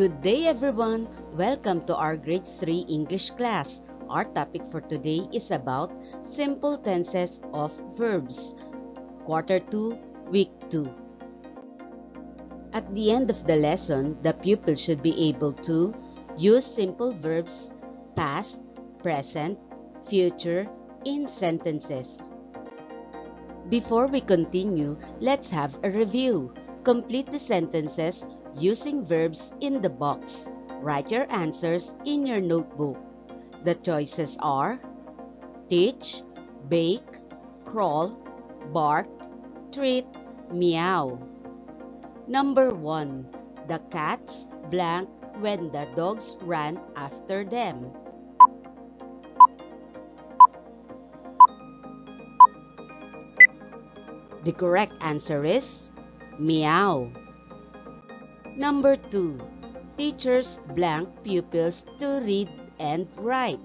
Good day everyone! Welcome to our grade 3 English class. Our topic for today is about simple tenses of verbs. Quarter 2, week 2. At the end of the lesson, the pupil should be able to use simple verbs, past, present, future, in sentences. Before we continue, let's have a review. Complete the sentences using verbs in the box. Write your answers in your notebook. The choices are teach, bake, crawl, bark, treat, meow. Number 1. The cats blank when the dogs ran after them. The correct answer is meow. Number 2. Teachers blank pupils to read and write.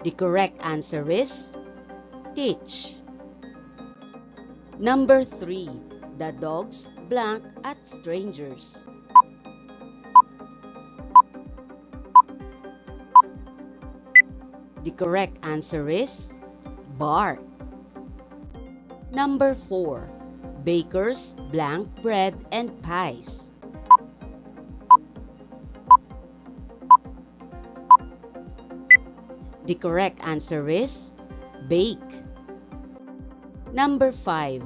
The correct answer is teach. Number 3. The dogs blank at strangers. The correct answer is bark. Number 4. Bakers blank bread and pies. The correct answer is bake. Number 5.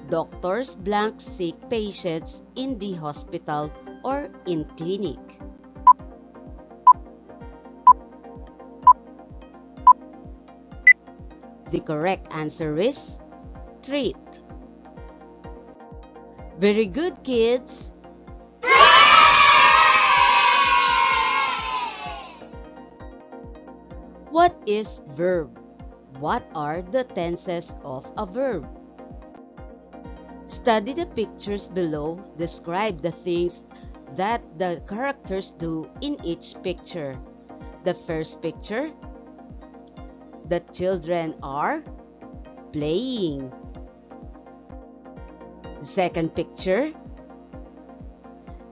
Doctors blank sick patients in the hospital or in clinic. The correct answer is treat. Very good, kids! What is verb? What are the tenses of a verb? Study the pictures below. Describe the things that the characters do in each picture. The first picture, the children are playing. The second picture,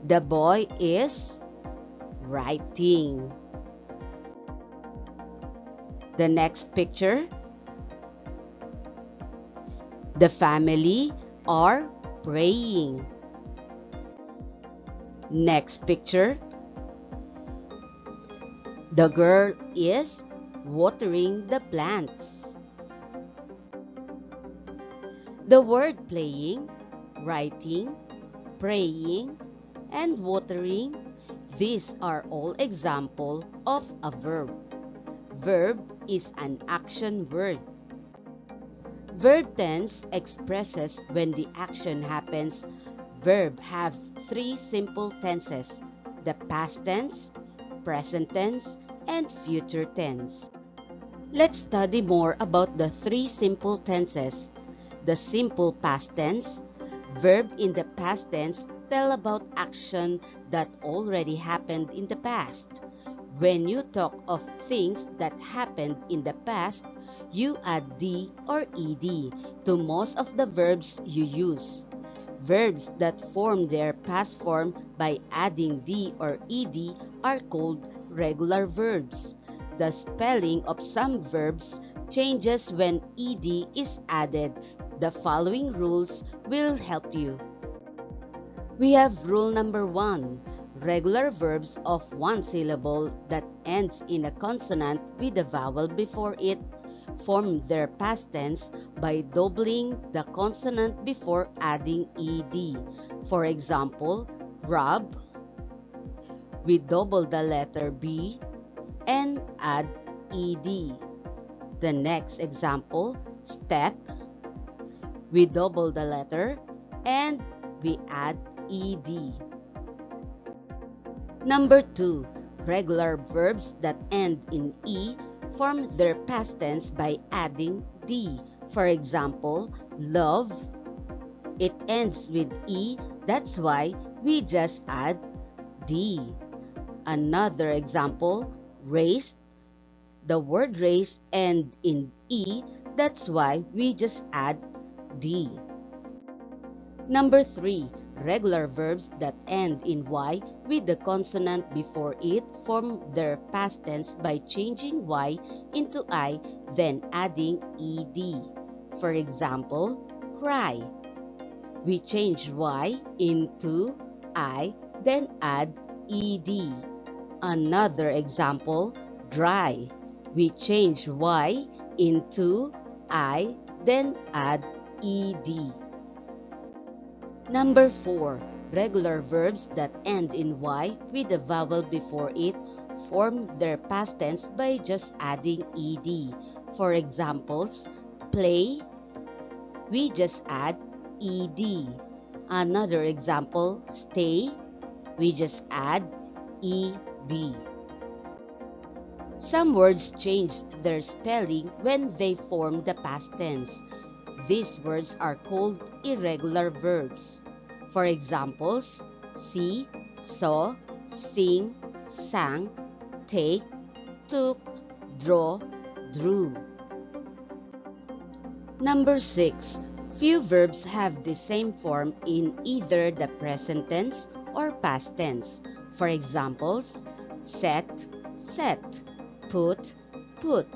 the boy is writing. The next picture, the family are praying. Next picture, the girl is watering the plants. The word playing, writing, praying, and watering, these are all examples of a verb. Verb is an action word. Verb tense expresses when the action happens. Verb have 3 simple tenses: the past tense, present tense, and future tense. Let's study more about the 3 simple tenses. The simple past tense, verb in the past tense tell about action that already happened in the past. When you talk of things that happened in the past, you add d or ed to most of the verbs you use. Verbs that form their past form by adding d or ed are called regular verbs. The spelling of some verbs changes when ed is added. The following rules will help you. We have rule number 1. Regular verbs of one syllable that ends in a consonant with a vowel before it form their past tense by doubling the consonant before adding ed. For example, rub, we double the letter b and add ed. The next example, step, we double the letter and we add ed. Number 2. Regular verbs that end in e form their past tense by adding d. For example, love, it ends with e, that's why we just add d. Another example, race, the word race ends in e, that's why we just add D. Number 3. Regular verbs that end in Y with the consonant before it form their past tense by changing Y into I, then adding ED. For example, cry. We change Y into I, then add ED. Another example, dry. We change Y into I, then add ED. Number 4. Regular verbs that end in Y with a vowel before it form their past tense by just adding ED. For examples, play, we just add ED. Another example, stay, we just add ED. Some words change their spelling when they form the past tense. These words are called irregular verbs. For examples, see, saw, sing, sang, take, took, draw, drew. Number 6. Few verbs have the same form in either the present tense or past tense. For examples, set, set, put, put.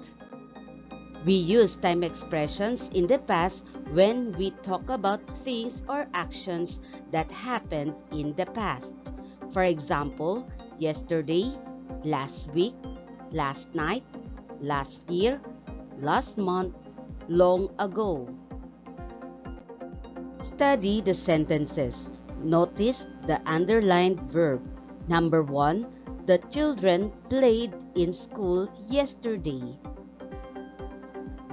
We use time expressions in the past when we talk about things or actions that happened in the past. For example, yesterday, last week, last night, last year, last month, long ago. Study the sentences. Notice the underlined verb. Number 1, the children played in school yesterday.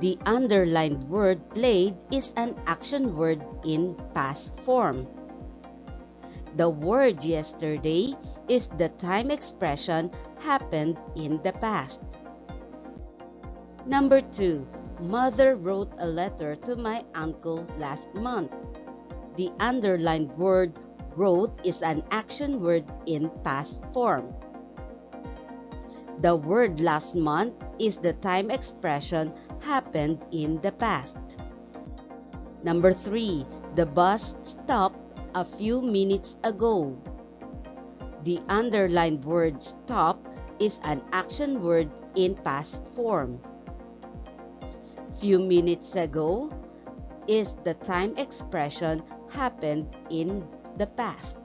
The underlined word played is an action word in past form. The word yesterday is the time expression happened in the past. Number 2, Mother wrote a letter to my uncle last month. The underlined word wrote is an action word in past form. The word last month is the time expression happened in the past. Number 3, the bus stopped a few minutes ago. The underlined word stop is an action word in past form. Few minutes ago is the time expression happened in the past.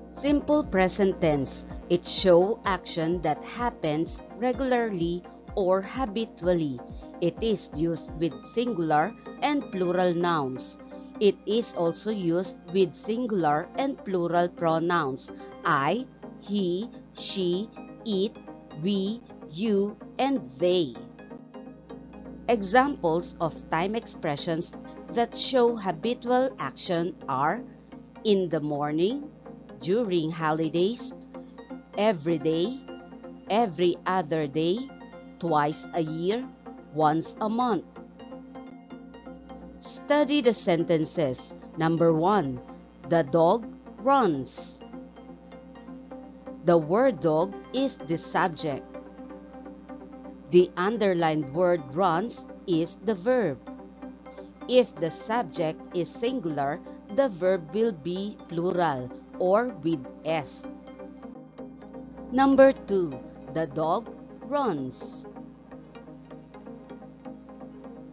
Simple present tense. It shows action that happens regularly or habitually. It is used with singular and plural nouns. It is also used with singular and plural pronouns I, he, she, it, we, you, and they. Examples of time expressions that show habitual action are in the morning, during holidays, every day, every other day, twice a year, once a month. Study the sentences. Number 1, the dog runs. The word dog is the subject. The underlined word runs is the verb. If the subject is singular, the verb will be plural or with S. Number 2, the dog runs.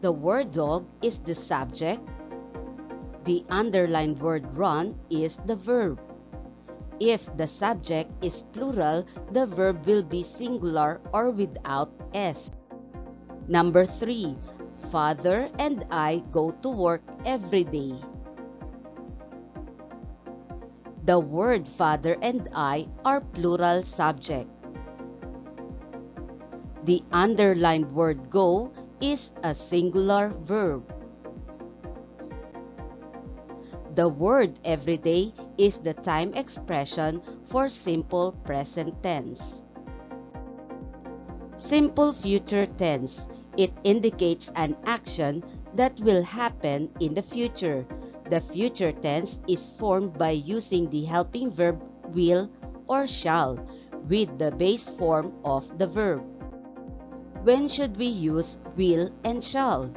The word dog is the subject. The underlined word run is the verb. If the subject is plural, the verb will be singular or without S. Number 3, Father and I go to work every day. The word father and I are plural subject. The underlined word go is a singular verb. The word every day is the time expression for simple present tense. Simple future tense. It indicates an action that will happen in the future. The future tense is formed by using the helping verb will or shall with the base form of the verb. When should we use will and shall?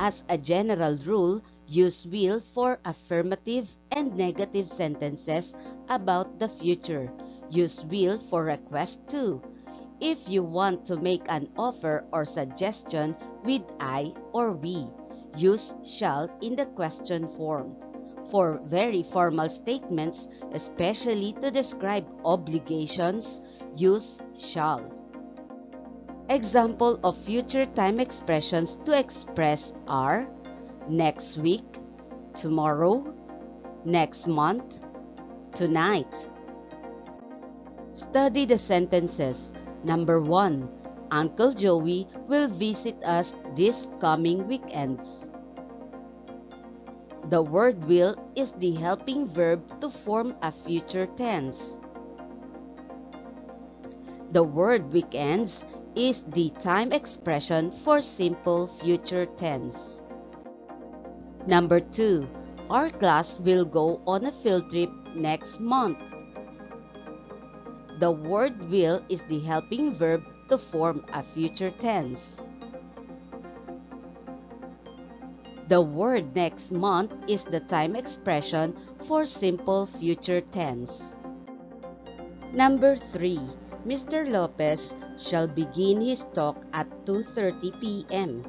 As a general rule, use will for affirmative and negative sentences about the future. Use will for request too. If you want to make an offer or suggestion with I or we, use shall in the question form. For very formal statements, especially to describe obligations, use shall. Example of future time expressions to express are next week, tomorrow, next month, tonight. Study the sentences. Number 1. Uncle Joey will visit us this coming weekends. The word will is the helping verb to form a future tense. The word weekends is the time expression for simple future tense. Number 2. Our class will go on a field trip next month. The word will is the helping verb to form a future tense. The word next month is the time expression for simple future tense. Number 3. Mr. Lopez shall begin his talk at 2:30 p.m.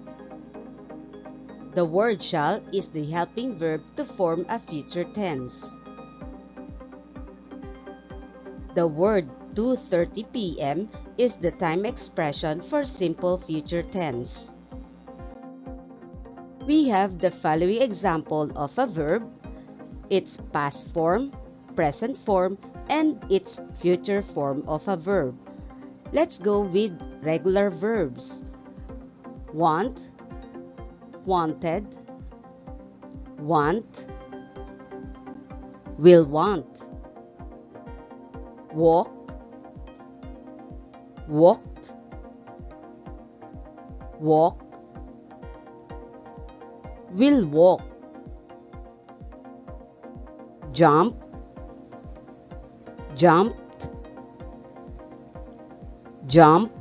The word shall is the helping verb to form a future tense. The word 2:30 p.m. is the time expression for simple future tense. We have the following example of a verb, its past form, present form, and its future form of a verb. Let's go with regular verbs. Want, wanted, want, will want. Walk, walked, walk, will walk. Jump, jumped, jump,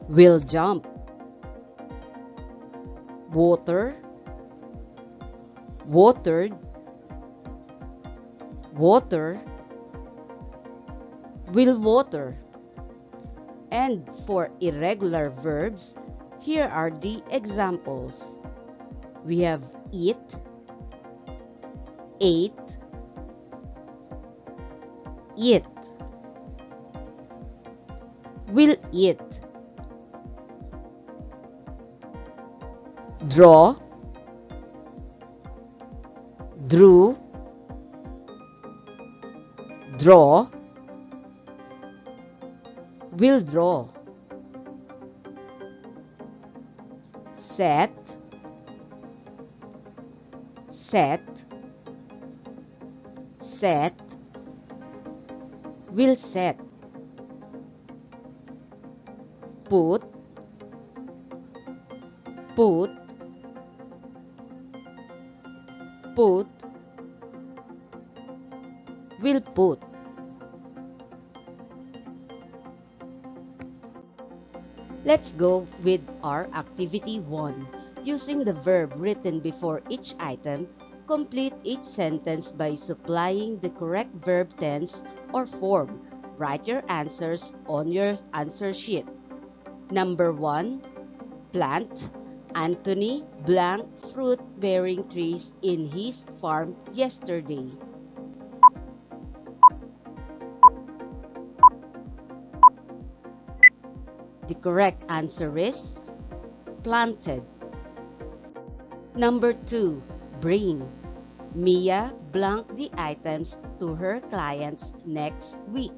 will jump. Water, watered, water, will water. And for irregular verbs, here are the examples. We have eat, ate, eat, will eat. Draw, drew, draw, will draw. Set, set, set, will set. Put, put, put, will put. Let's go with our activity 1. Using the verb written before each item, complete each sentence by supplying the correct verb tense or form. Write your answers on your answer sheet. Number 1. Plant. Anthony blank fruit-bearing trees in his farm yesterday. The correct answer is planted. Number 2. Bring. Mia blank the items to her clients next week.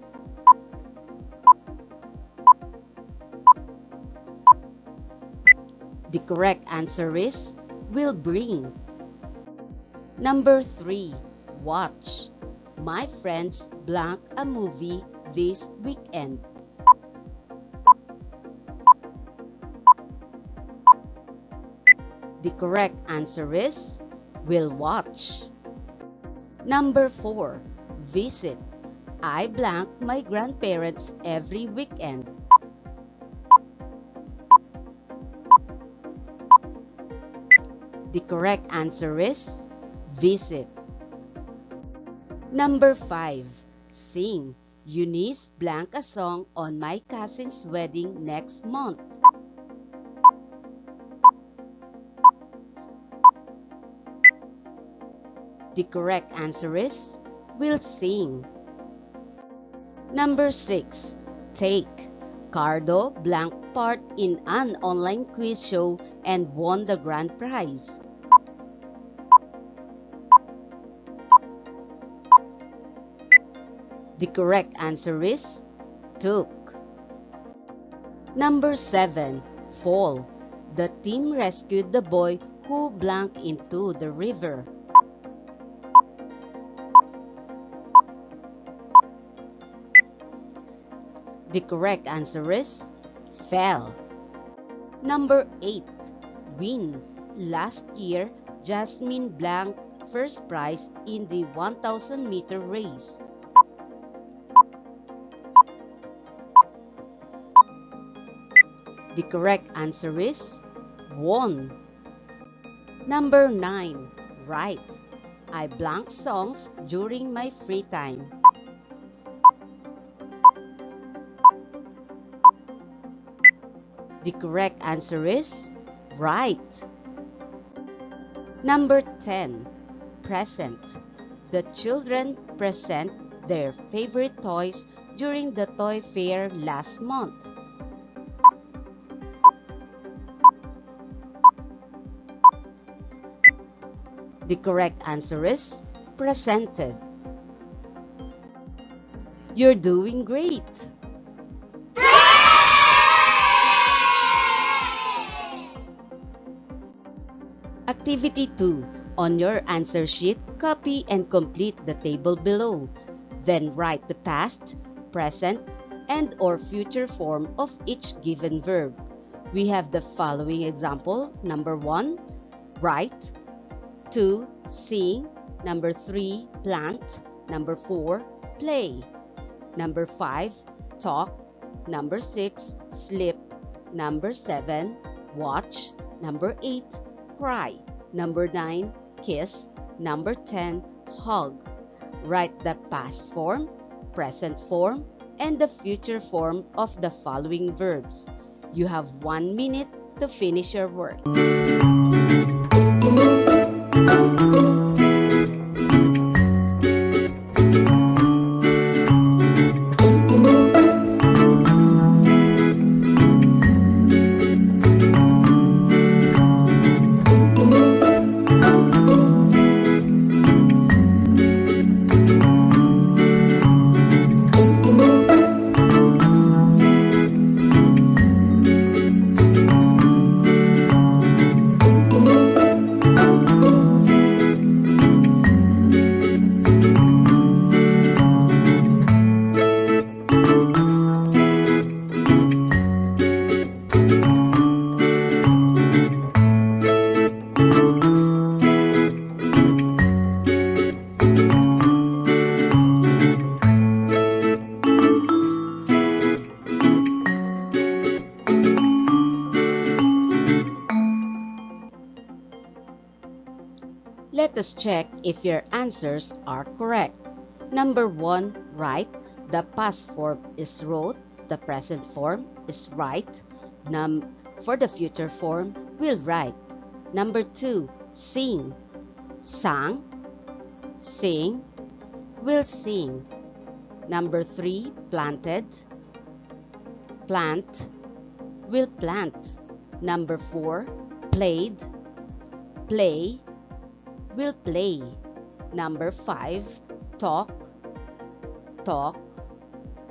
The correct answer is will bring. Number 3. Watch. My friends blank a movie this weekend. The correct answer is will watch. Number 4. Visit. I blank my grandparents every weekend. The correct answer is visit. Number 5. Sing. Eunice blank a song on my cousin's wedding next month. The correct answer is will sing. Number 6. Take. Cardo blank part in an online quiz show and won the grand prize. The correct answer is took. Number 7. Fall. The team rescued the boy who blank into the river. The correct answer is fell. Number 8. Win. Last year, Jasmine blank first prize in the 1,000-meter race. The correct answer is won. Number 9. Write. I blank songs during my free time. The correct answer is right. Number 10. Present. The children present their favorite toys during the toy fair last month. The correct answer is presented. You're doing great! Activity 2. On your answer sheet, copy and complete the table below. Then write the past, present, and or future form of each given verb. We have the following example. Number 1, write. 2, sing. Number 3, plant. Number 4, play. Number 5, talk. Number 6, sleep. Number 7, watch. Number 8, cry. Number 9, kiss. Number 10, hug. Write the past form, present form, and the future form of the following verbs. You have 1 minute to finish your work. Let us check if your answers are correct. Number 1, write. The past form is wrote. The present form is write. For the future form, will write. Number 2, sing. Sang, sing, will sing. Number 3, planted. Plant, will plant. Number 4, played. Play, will play. Number 5, talk. Talk,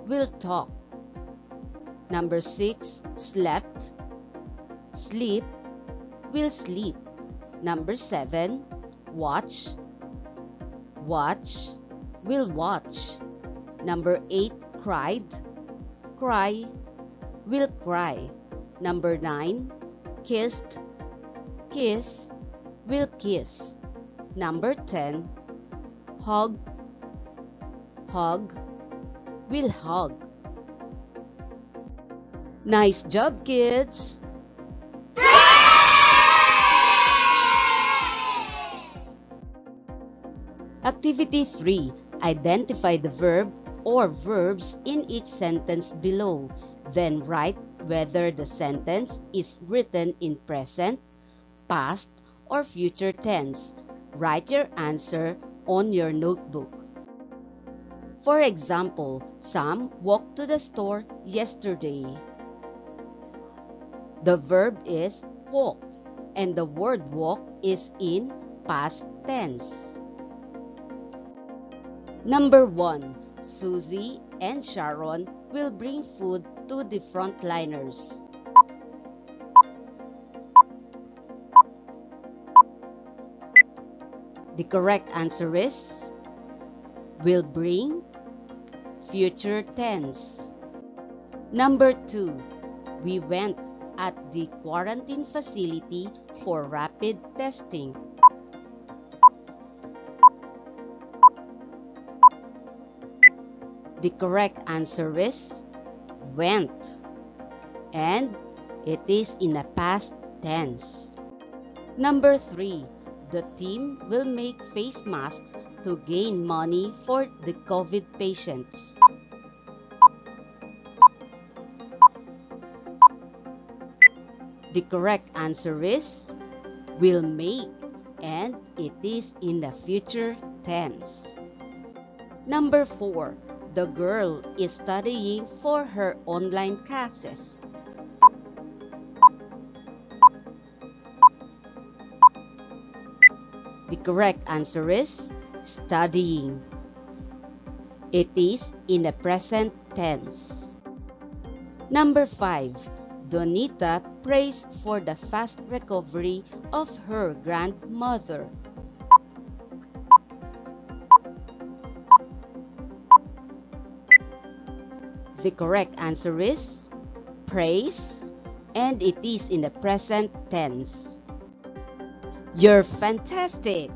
will talk. Number 6, slept. Sleep, will sleep. Number 7, watch. Watch, will watch. Number 8, cried. Cry, will cry. Number 9, kissed. Kiss, will kiss. Number 10, hug. Hug, will hug. Nice job, kids! Activity 3. Identify the verb or verbs in each sentence below. Then write whether the sentence is written in present, past, or future tense. Write your answer on your notebook. For example, Sam walked to the store yesterday. The verb is walked, and the word walk is in past tense. Number 1. Susie and Sharon will bring food to the frontliners. The correct answer is will bring, future tense. Number 2. We went at the quarantine facility for rapid testing. The correct answer is went, and it is in a past tense. Number 3. The team will make face masks to gain money for the COVID patients. The correct answer is will make, and it is in the future tense. Number 4. The girl is studying for her online classes. The correct answer is studying. It is in the present tense. Number 5. Donita prays for the fast recovery of her grandmother. The correct answer is praise, and it is in the present tense. You're fantastic!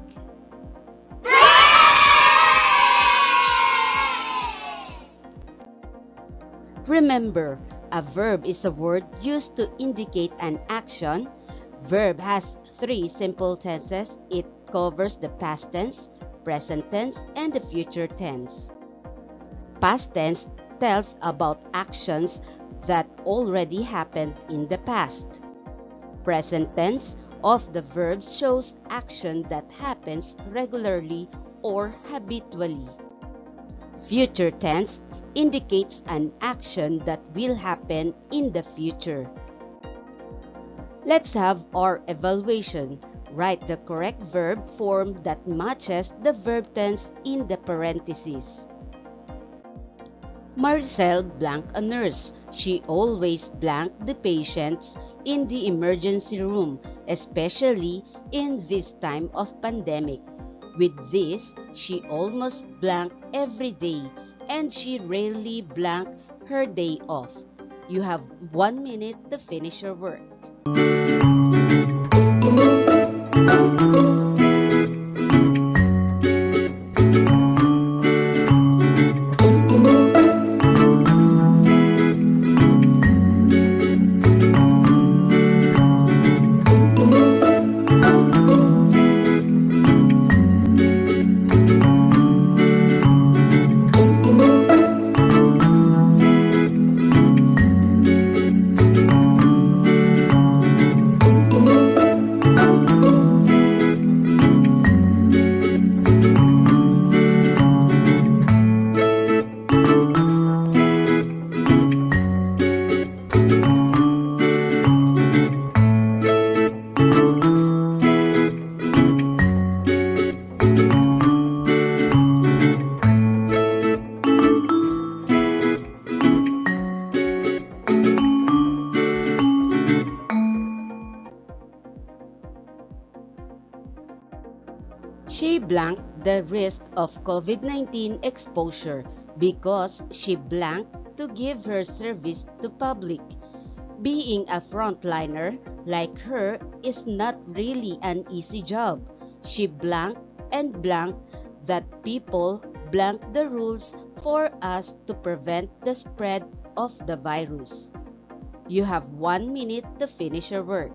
Remember, a verb is a word used to indicate an action. Verb has 3 simple tenses. It covers the past tense, present tense, and the future tense. Past tense tells about actions that already happened in the past. Present tense of the verbs shows action that happens regularly or habitually. Future tense indicates an action that will happen in the future. Let's have our evaluation. Write the correct verb form that matches the verb tense in the parentheses. Marcel blanked a nurse. She always blanked the patients in the emergency room, especially in this time of pandemic. With this, she almost blanked every day, and she rarely blanked her day off. You have 1 minute to finish your work. She blanked the risk of COVID-19 exposure because she blanked to give her service to public. Being a frontliner like her is not really an easy job. She blanked and blanked that people blank the rules for us to prevent the spread of the virus. You have 1 minute to finish your work.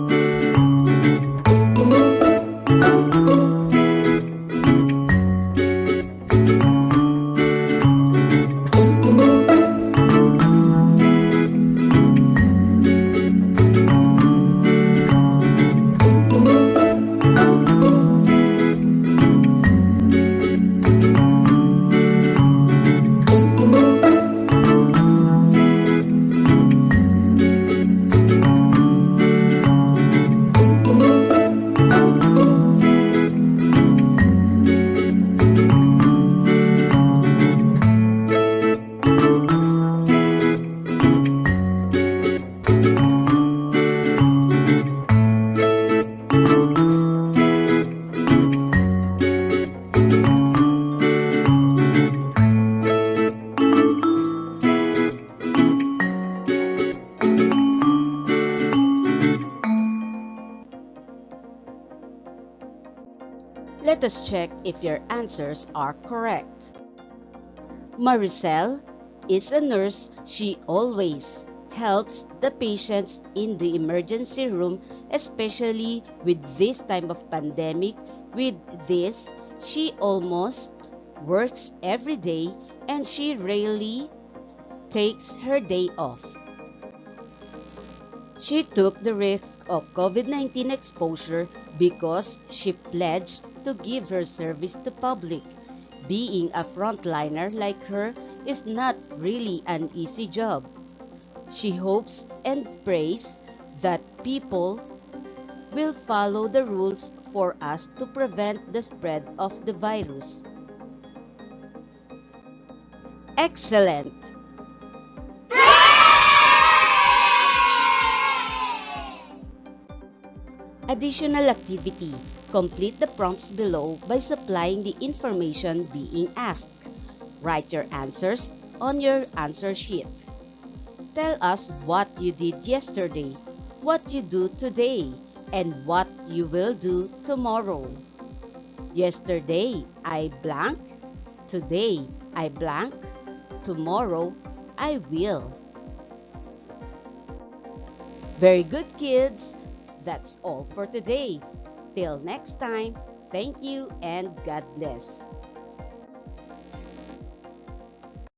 Let us check if your answers are correct. Maricel is a nurse. She always helps the patients in the emergency room, especially with this time of pandemic. With this, she almost works every day and she rarely takes her day off. She took the risk of COVID-19 exposure because she pledged to give her service to public. Being a frontliner like her is not really an easy job. She hopes and prays that people will follow the rules for us to prevent the spread of the virus. Excellent! Additional activity. Complete the prompts below by supplying the information being asked. Write your answers on your answer sheet. Tell us what you did yesterday, what you do today, and what you will do tomorrow. Yesterday, I blank. Today, I blank. Tomorrow, I will. Very good, kids. That's all for today. Till next time, thank you and God bless.